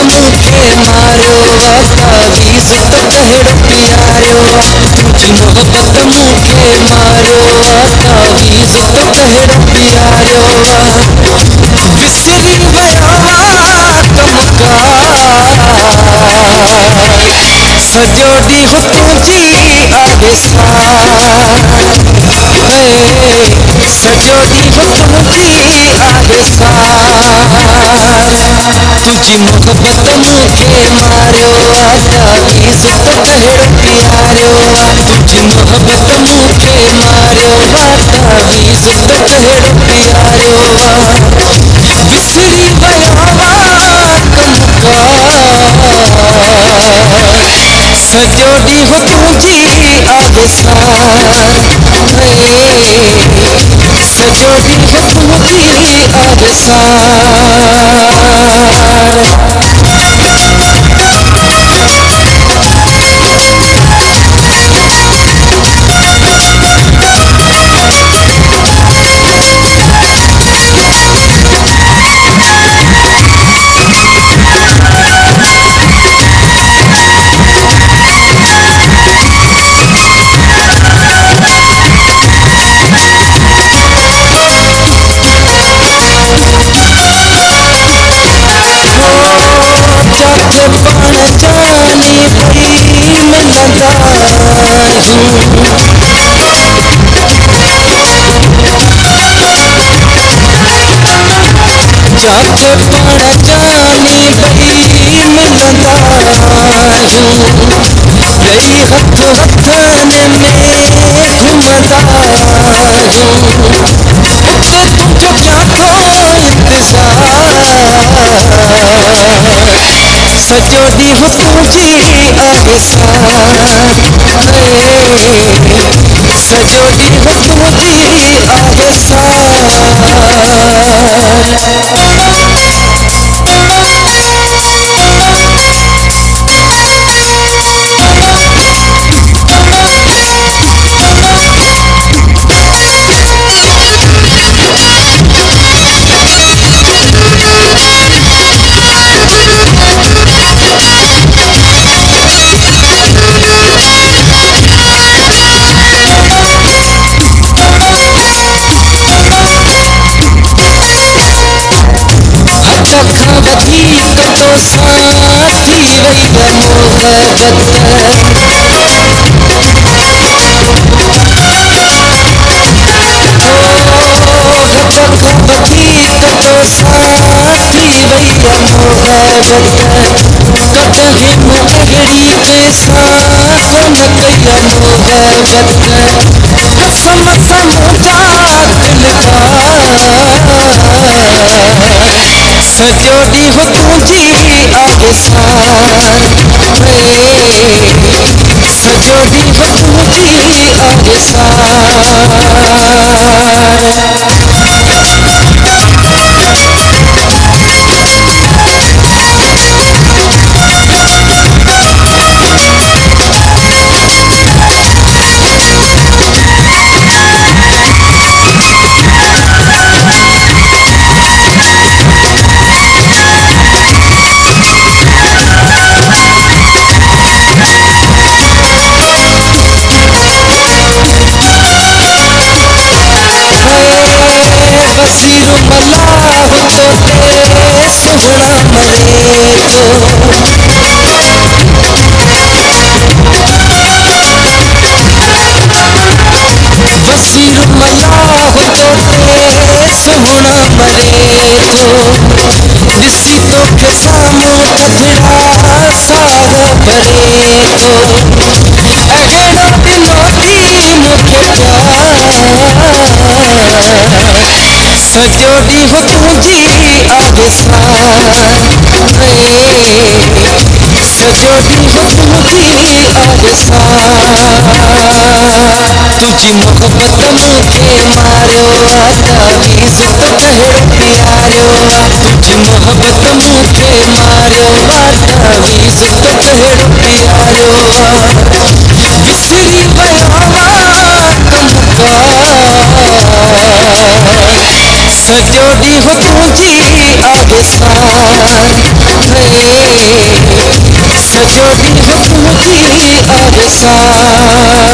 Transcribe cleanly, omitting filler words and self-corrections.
मूंखे मारियो तावीज़ तो कहिड़ो प्यारियो तुंहिंजी मोहब्बत मूंखे मारियो तावीज़ तो कहिड़ो प्यारियो विसरी विया सॼो ॾींहुं तुंहिंजी आलिसां सॼो ॾींहुं तुंहिंजी आलिसां तुझी मोहब्बत मूंखे मारियो तावीज़ तो कहिड़ो प्यारियो तुझी मोहब्बत मूंखे मारियो तावीज़ तो कहिड़ो प्यारियो विसरी विया सॼो ॾींहुं तुंहिंजी आलिसां सॼो ॾींहुं तुंहिंजी जाके पाण जानी बई मिलंदा आहियूं ॿई हथ हथनि में घुमंदा आहियूं उते तुंहिंजो प्यारो इंतज़ार सॼो ॾींहुं तुंहिंजी आलिसां सॼो ॾींहुं तुंहिंजी आलिसां वधीक तो सां थी वई मोहब्बत वधीक तो सां थी वई मोहब्बत कॾहिं मूं अहिड़ी जंहिंसां कोन कई मोहब्बत कसम समुझा दिल सॼो ॾींहुं तुंहिंजी आलिसां सॼो ॾींहुं तुंहिंजी आलिसां सुहिणा मरे थो ॾिसी तोखे साम्हूं थधिड़ा साह भरे थो अहिड़ो ॾिनो थी मूंखे प्यार सॼो ॾींहुं तुंहिंजी आलिसां सॼो ॾींहुं तुंहिंजी आलिसां तुझी मोहब्बत मूंखे मारियो तावीज़ तो कहिड़ो प्यारियो तुझी मोहब्बत मूंखे मारियो तावीज़ तो कहिड़ो प्यारियो विसरी विया सजो ॾींहुं तुंहिंजी आबिसार सजो ॾींहुं तुंहिंजी आबिसार